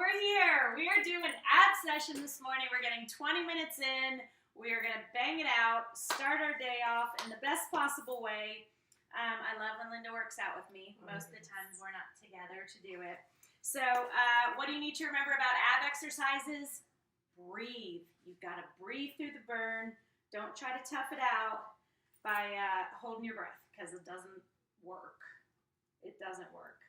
we're here. We are doing ab session this morning. We're getting 20 minutes in. We are going to bang it out, start our day off in the best possible way. I love when Linda works out with me. Most of the times we're not together to do it. So what do you need to remember about ab exercises? Breathe. You've got to breathe through the burn. Don't try to tough it out by holding your breath, because it doesn't work. It doesn't work.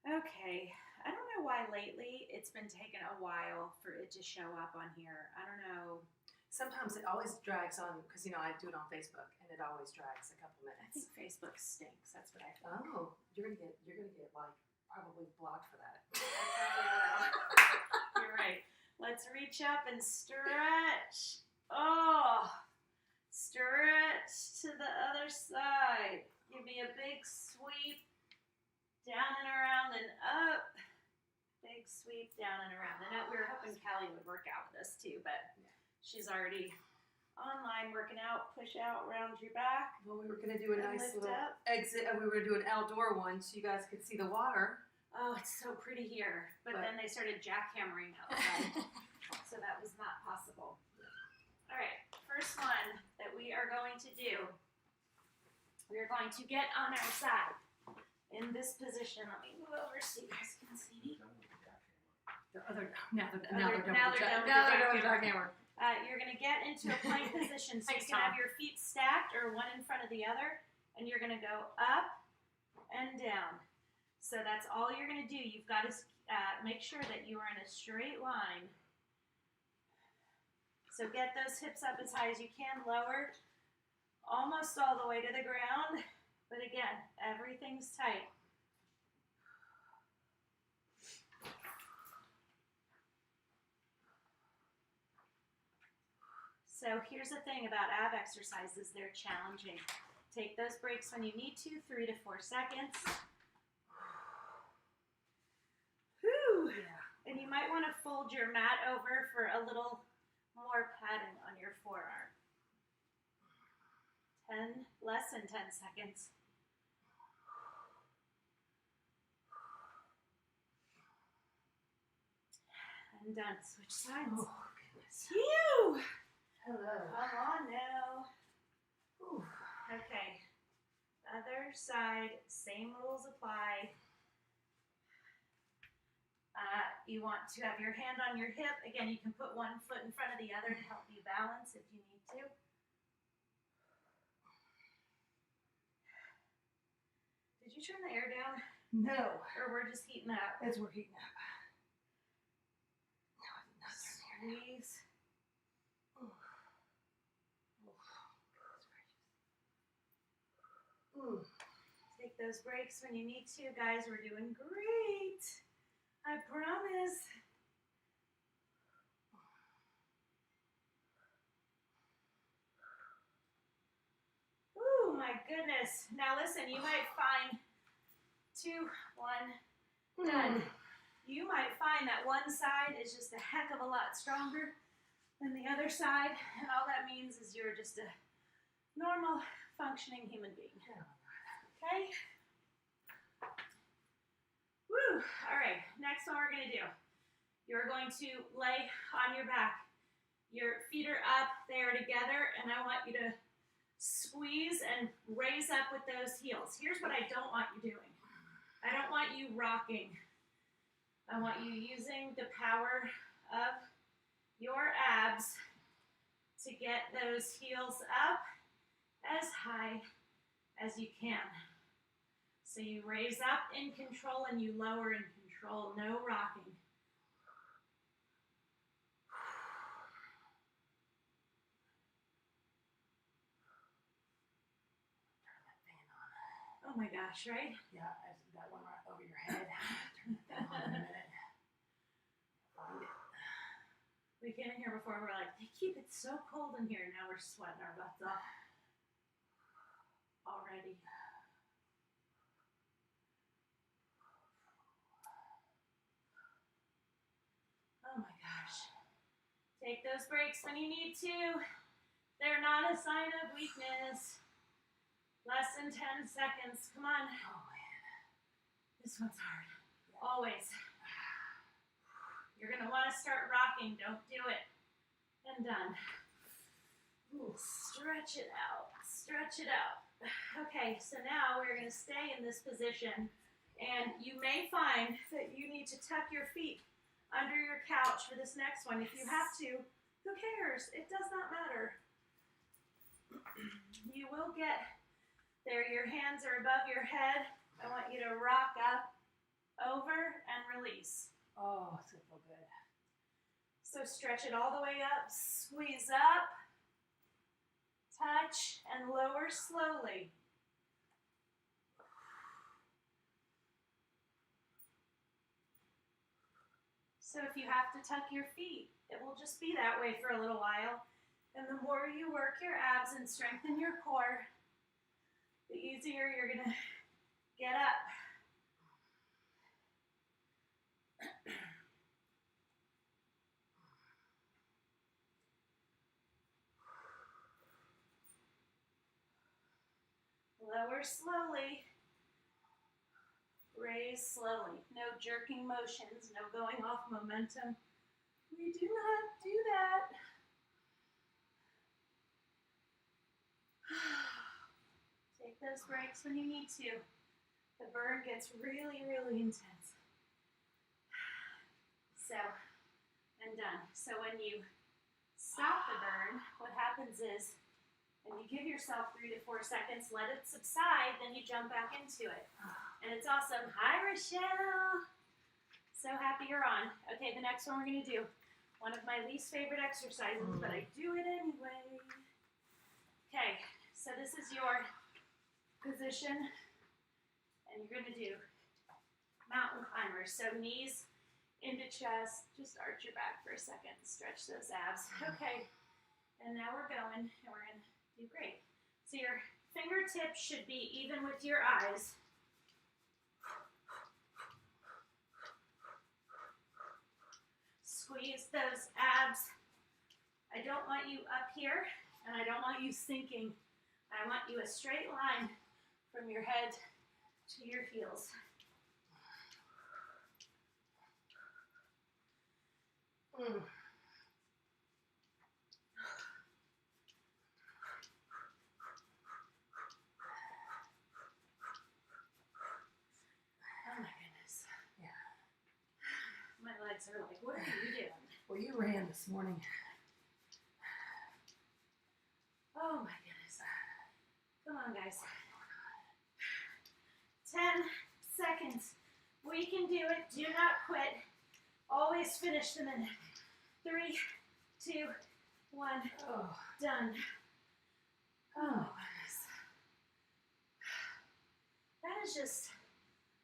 Okay, I don't know why lately it's been taking a while for it to show up on here. I don't know. Sometimes it always drags on, because, you know, I do it on Facebook, and it always drags a couple minutes. I think Facebook stinks. That's what I think. Oh, you're gonna get like probably blocked for that. You're right. Let's reach up and stretch. Oh, stretch to the other side. Give me a big sweep down and around and up. Big sweep down and around. I know we were hoping Kelly would work out with us too, but she's already online working out. Push out, round your back. Well, we were gonna do a nice little up. exit, and we were gonna do an outdoor one so you guys could see the water. Oh, it's so pretty here. But then they started jackhammering outside. So that was not possible. All right, first one that we are going to do. We are going to get on our side in this position. Let me move over so you guys can see me. Now they're done with the jackhammer. You're going to get into a plank position, so you can have your feet stacked or one in front of the other, and you're going to go up and down. So that's all you're going to do. You've got to make sure that you are in a straight line. So get those hips up as high as you can, lower almost all the way to the ground. But again, everything's tight. So here's the thing about ab exercises, they're challenging. Take those breaks when you need to, 3 to 4 seconds. Whew. Yeah. And you might want to fold your mat over for a little more padding on your forearm. Less than 10 seconds. I'm done. Switch sides. Oh, goodness. Phew! Hello. Come on now. Ooh. Okay. Other side, same rules apply. You want to have your hand on your hip. Again, you can put one foot in front of the other to help you balance if you need to. Did you turn the air down? No. Or we're just heating up? As we're heating up. No, I did not turn the air down. Squeeze. Take those breaks when you need to. Guys, we're doing great. I promise. Ooh, my goodness. Now listen, you might find 2, 1, done. You might find that one side is just a heck of a lot stronger than the other side, and all that means is you're just a normal, functioning human being. Okay? Woo! All right, next one we're going to do. You're going to lay on your back. Your feet are up, they are together, and I want you to squeeze and raise up with those heels. Here's what I don't want you doing. I don't want you rocking. I want you using the power of your abs to get those heels up as high as you can. So you raise up in control and you lower in control, no rocking. Turn that fan on. Oh my gosh, right? Yeah, that one right over your head. Turn that fan on in a minute. Find it. We came in here before and we're like, they keep it so cold in here. Now we're sweating our butts off already. Oh my gosh. Take those breaks when you need to. They're not a sign of weakness. Less than 10 seconds. Come on. Oh, man. This one's hard. Always. to start rocking, don't do it. And done. Ooh, stretch it out. Stretch it out. Okay, so now we're going to stay in this position. And you may find that you need to tuck your feet under your couch for this next one. If you have to, who cares? It does not matter. You will get there. Your hands are above your head. I want you to rock up, over, and release. Oh, it's gonna feel good. So stretch it all the way up, squeeze up, touch, and lower slowly. So if you have to tuck your feet, it will just be that way for a little while. And the more you work your abs and strengthen your core, the easier you're gonna get up. Lower slowly. Raise slowly. No jerking motions, no going off momentum. We do not do that. Take those breaks when you need to. The burn gets really, really intense. So, and done. So when you stop the burn, what happens is, and you give yourself 3 to 4 seconds, let it subside, then you jump back into it. And it's awesome. Hi, Rochelle. So happy you're on. Okay, the next one we're going to do. One of my least favorite exercises, but I do it anyway. Okay, so this is your position, and you're going to do mountain climbers. So knees into chest. Just arch your back for a second. Stretch those abs. Okay, and now we're going, and we're going to do great. So your fingertips should be even with your eyes. Squeeze those abs. I don't want you up here, and I don't want you sinking. I want you a straight line from your head to your heels. Oh my goodness. Yeah. My legs are like, what are you doing? Well, you ran this morning. Oh my goodness. Come on, guys. 10 seconds. We can do it. Do not quit. Always finish the minute. 3, 2, 1. Oh. Done. Oh my goodness. That is just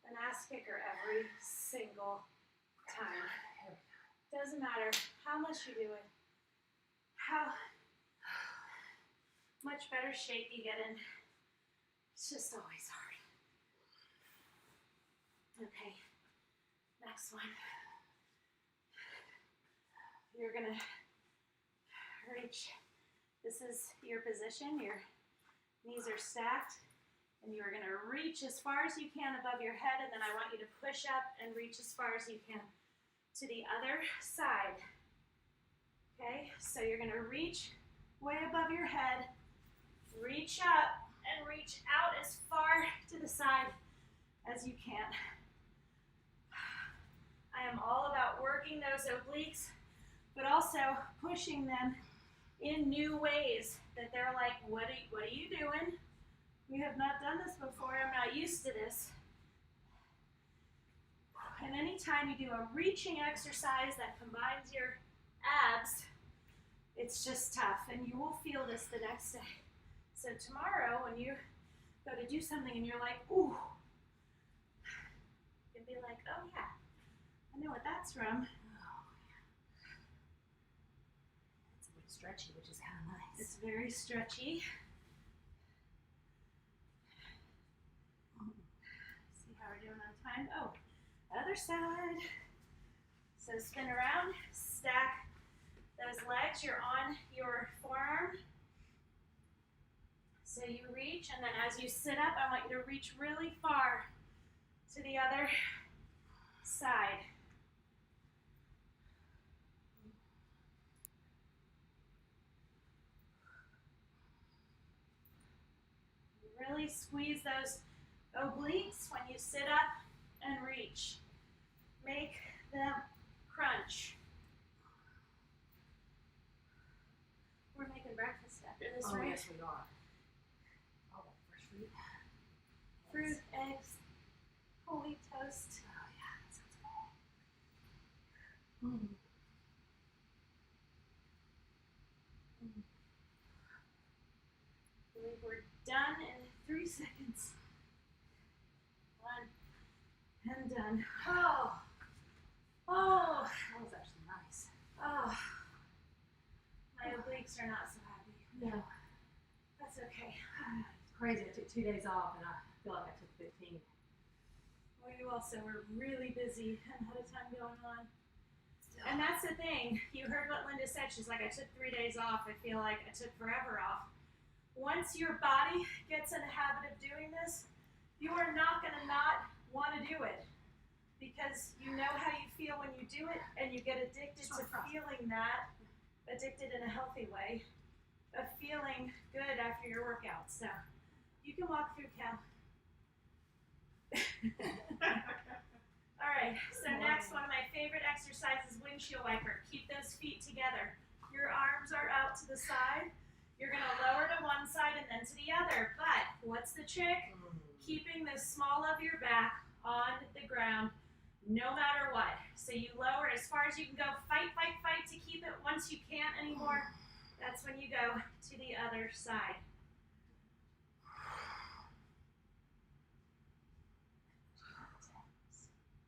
an ass kicker every single time. Doesn't matter how much you do it, how much better shape you get in. It's just always hard. Okay, next one. You're gonna reach. This is your position. Your knees are stacked, and you are gonna reach as far as you can above your head, and then I want you to push up and reach as far as you can to the other side. Okay, so you're gonna reach way above your head, reach up, and reach out as far to the side as you can. I am all about working those obliques, but also pushing them in new ways that they're like, what are you doing? We have not done this before. I'm not used to this. And anytime you do a reaching exercise that combines your abs, it's just tough, and you will feel this the next day. So tomorrow, when you go to do something and you're like, ooh, you'll be like, oh yeah, I know what that's from. Oh, yeah. It's a bit stretchy, which is kind of nice. It's very stretchy. See how we're doing on time? Oh, other side. So spin around, stack those legs. You're on your forearm. So you reach, and then as you sit up, I want you to reach really far to the other side. Really squeeze those obliques when you sit up and reach. Make them crunch. We're making breakfast after this, Oh, right? yes, we are. Oh, fresh fruit. Fruit, eggs, whole wheat toast. Oh, yeah, that sounds good. Mm. I believe we're done in 3 seconds. 1 and done. Oh, oh, That was actually nice. oh. My obliques are not so happy. No. That's okay. It's crazy. I took 2 days off and I feel like I took 15. Well, you also were really busy and had a ton going on. Still. And that's the thing. You heard what Linda said. She's like, I took 3 days off. I feel like I took forever off. Once your body gets in the habit of doing this, you are not going to not want to do it. Because you know how you feel when you do it, and you get addicted to feeling that, addicted in a healthy way, of feeling good after your workout. So you can walk through, Cal. All right, so next, one of my favorite exercises, windshield wiper. Keep those feet together. Your arms are out to the side. You're going to lower to one side and then to the other. But what's the trick? Keeping the small of your back on the ground no matter what. So you lower as far as you can go. Fight, fight, fight to keep it. Once you can't anymore, that's when you go to the other side.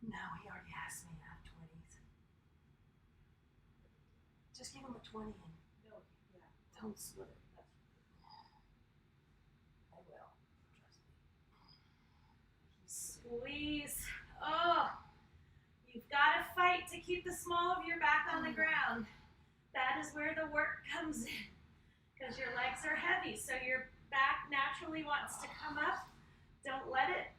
No, he already asked me. I have 20s. Just give him a 20 and don't split it. I will. Trust me. Squeeze. Oh, you've got to fight to keep the small of your back on the ground. That is where the work comes in. Because your legs are heavy, so your back naturally wants to come up. Don't let it.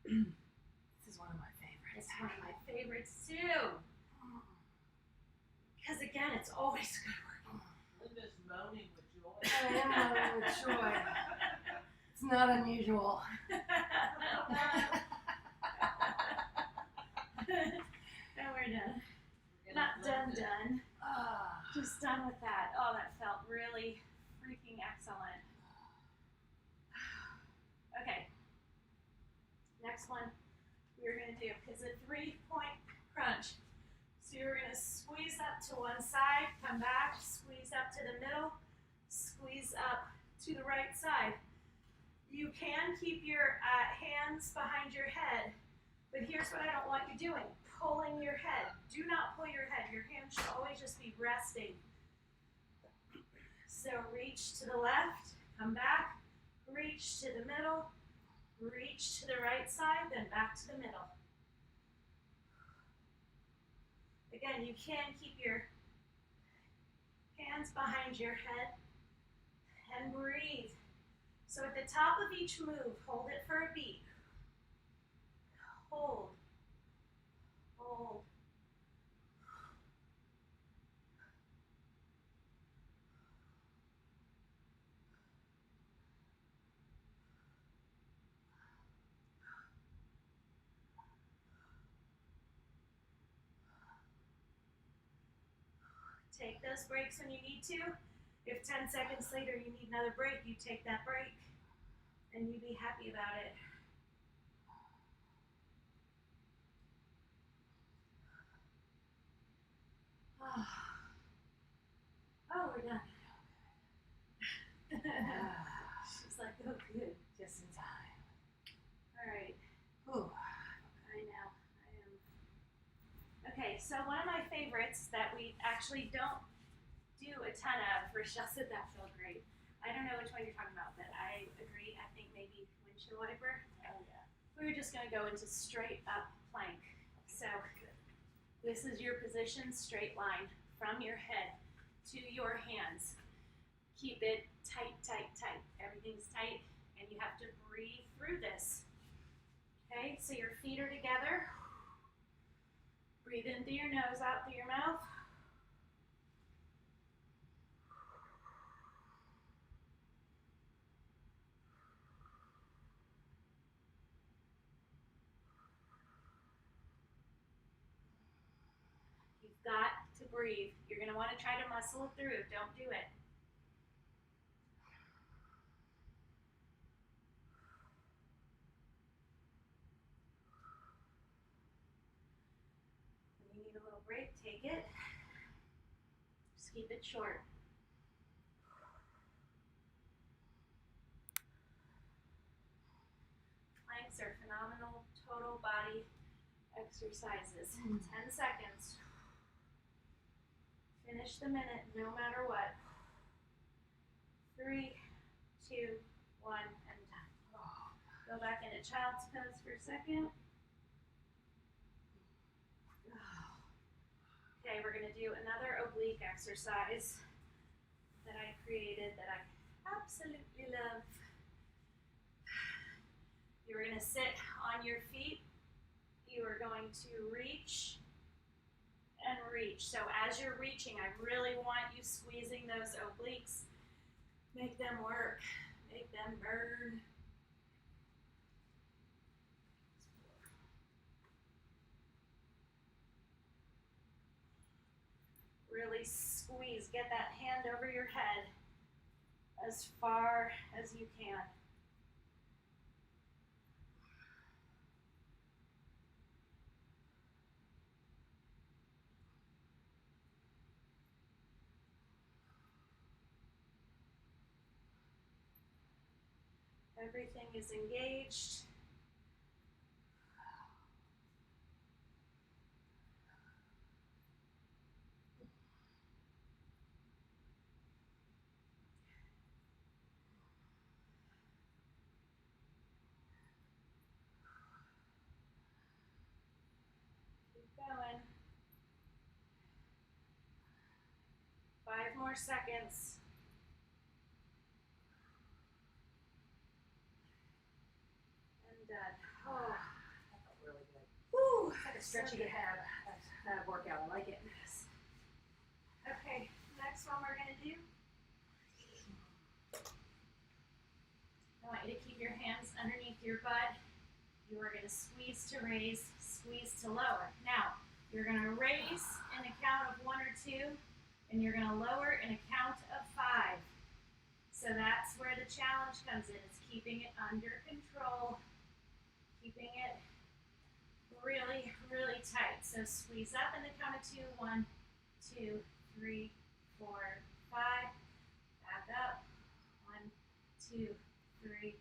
This is one of my favorites. It's one of my favorites too. Because again, it's always good working. Linda's moaning with joy. I am moaning with joy. It's not unusual. And we're done. Not done. Just done with that. Oh, that felt really freaking excellent. Okay. Next one, we're going to do is a 3-point crunch. So you're going to squeeze up to one side, come back, squeeze up to the middle, squeeze up to the right side. You can keep your hands behind your head, but here's what I don't want you doing. Pulling your head. Do not pull your head. Your hands should always just be resting. So reach to the left, come back, reach to the middle, reach to the right side, then back to the middle. Again, you can keep your hands behind your head and breathe. So at the top of each move, hold it for a beat. Hold. Hold. Take those breaks when you need to. If 10 seconds later you need another break, you take that break and you be happy about it. Oh, we're done. She's like, oh, good. Just in time. All right. Ooh. I know. I am. Okay, so one of my favorites that we actually don't do a ton of, Rochelle said that felt great. I don't know which one you're talking about, but I agree. I think maybe windshield wiper. Oh, yeah. We're just going to go into straight up plank. So this is your position, straight line from your head to your hands. Keep it tight, tight, tight. Everything's tight, and you have to breathe through this. Okay, so your feet are together. Breathe in through your nose, out through your mouth. got to breathe. You're going to want to try to muscle it through. Don't do it. When you need a little break, take it. Just keep it short. Planks are phenomenal total body exercises. 10 seconds. Finish the minute no matter what. 3, 2, 1, and done. Go back into child's pose for a second. Okay, we're going to do another oblique exercise that I created that I absolutely love. You're going to sit on your feet. You are going to reach and reach. So as you're reaching, I really want you squeezing those obliques. Make them work. Make them burn. Really squeeze. Get that hand over your head as far as you can. Everything is engaged. Keep going. 5 more seconds. And done. Oh. That felt really good. Woo. It's like a stretchy to have a workout. I like it. Okay, next one we're going to do. I want you to keep your hands underneath your butt. You are going to squeeze to raise, squeeze to lower. Now, you're going to raise in a count of 1 or 2, and you're going to lower in a count of 5. So that's where the challenge comes in, is keeping it under control, keeping it really, really tight. So squeeze up in the count of 2. 1, 2, 3, 4, 5. Back up. 1, 2, 3,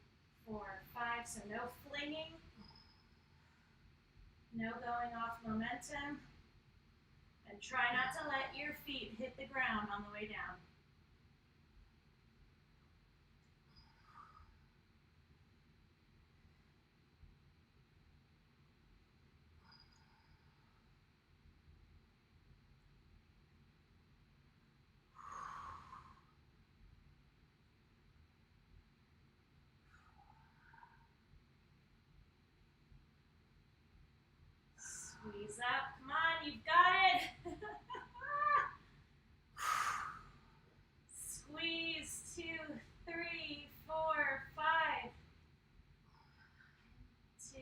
4, 5. So no flinging, no going off momentum. And try not to let your feet hit the ground on the way down. Squeeze up. Come on, you've got it. Squeeze. 2, 3, 4, 5. 2,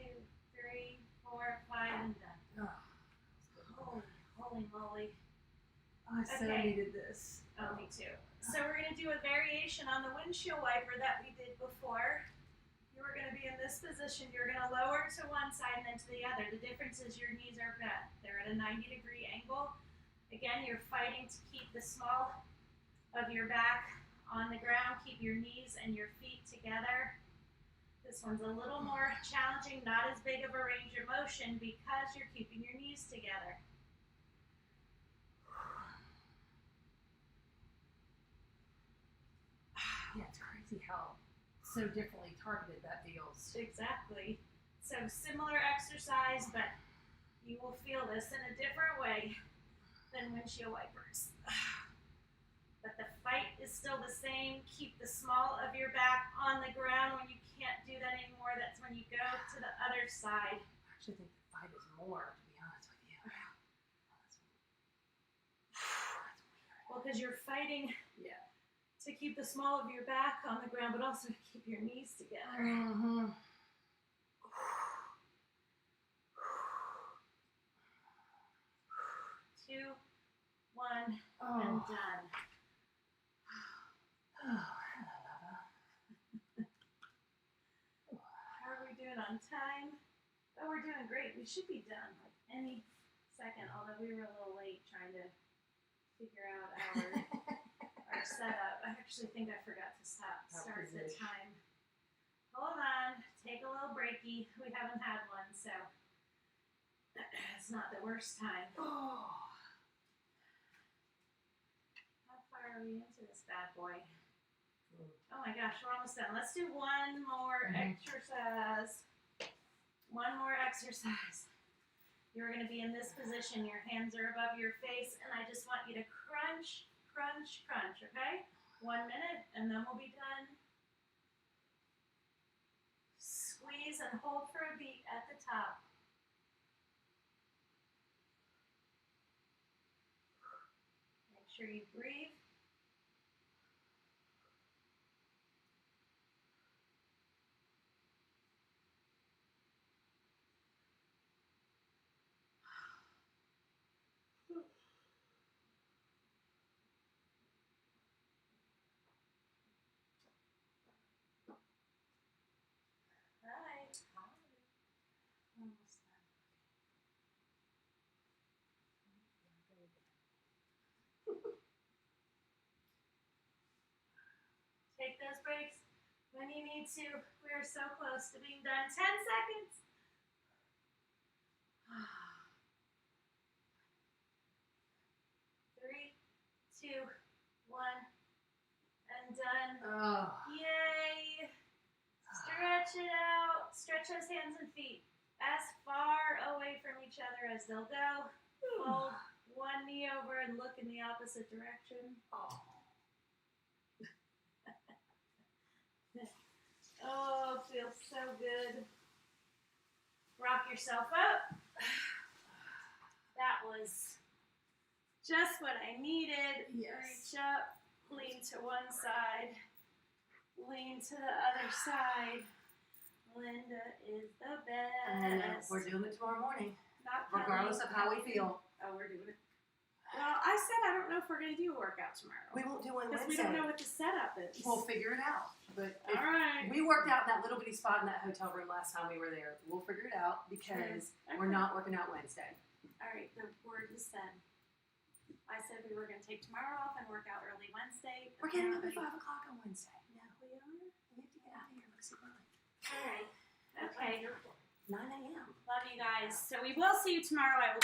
3, 4, 5, and done. Holy moly. I so Okay. needed this. Oh, me too. So we're going to do a variation on the windshield wiper that we did before. You are going to be in this position. You're going to lower to one side and then to the other. The difference is your knees are bent. They're at a 90-degree angle. Again, you're fighting to keep the small of your back on the ground. Keep your knees and your feet together. This one's a little more challenging, not as big of a range of motion because you're keeping your knees together. Yeah, it's crazy how so differently targeted that feels. Exactly. So similar exercise, but you will feel this in a different way than windshield wipers. But the fight is still the same. Keep the small of your back on the ground. When you can't do that anymore, that's when you go to the other side. I actually think the fight is more, to be honest with you. Well, because you're fighting Yeah. to keep the small of your back on the ground, but also to keep your knees together. Mm-hmm. 2, 1, Oh. and done. How are we doing on time? Oh, we're doing great. We should be done like any second, although we were a little late trying to figure out our setup. I actually think I forgot to start the time. Hold on. Take a little breaky. We haven't had one, so it's not the worst time. Oh. How far are we into this bad boy? Oh my gosh, we're almost done. Let's do one more exercise. One more exercise. You're going to be in this position. Your hands are above your face, and I just want you to crunch, crunch, crunch, okay? 1 minute, and then we'll be done. Squeeze and hold for a beat at the top. Make sure you breathe. Alright. Almost done. Take those breaks when you need to. We are so close to being done. 10 seconds. 3, 2, 1, and done. Oh. Yay! Stretch it out. Stretch those hands and feet as far away from each other as they'll go. Fold one knee over and look in the opposite direction. Oh. Oh, feels so good. Rock yourself up. That was just what I needed. Yes. Reach up, lean to one side, lean to the other side. Linda is the best. And we're doing it tomorrow morning, Not regardless of how we feel. Oh, we're doing it. Well, I said I don't know if we're going to do a workout tomorrow. We won't do one Because Wednesday. we don't know what the setup is. We'll figure it out. But All right. we worked out in that little bitty spot in that hotel room last time we were there. We'll figure it out because we're not working out Wednesday. All right, the word is said. I said we were going to take tomorrow off and work out early Wednesday. We're getting up at 5 o'clock on Wednesday. No, We are? we have to get out of here. Looks at mine. All right. Okay. 9 a.m. Love you guys. So we will see you tomorrow. I will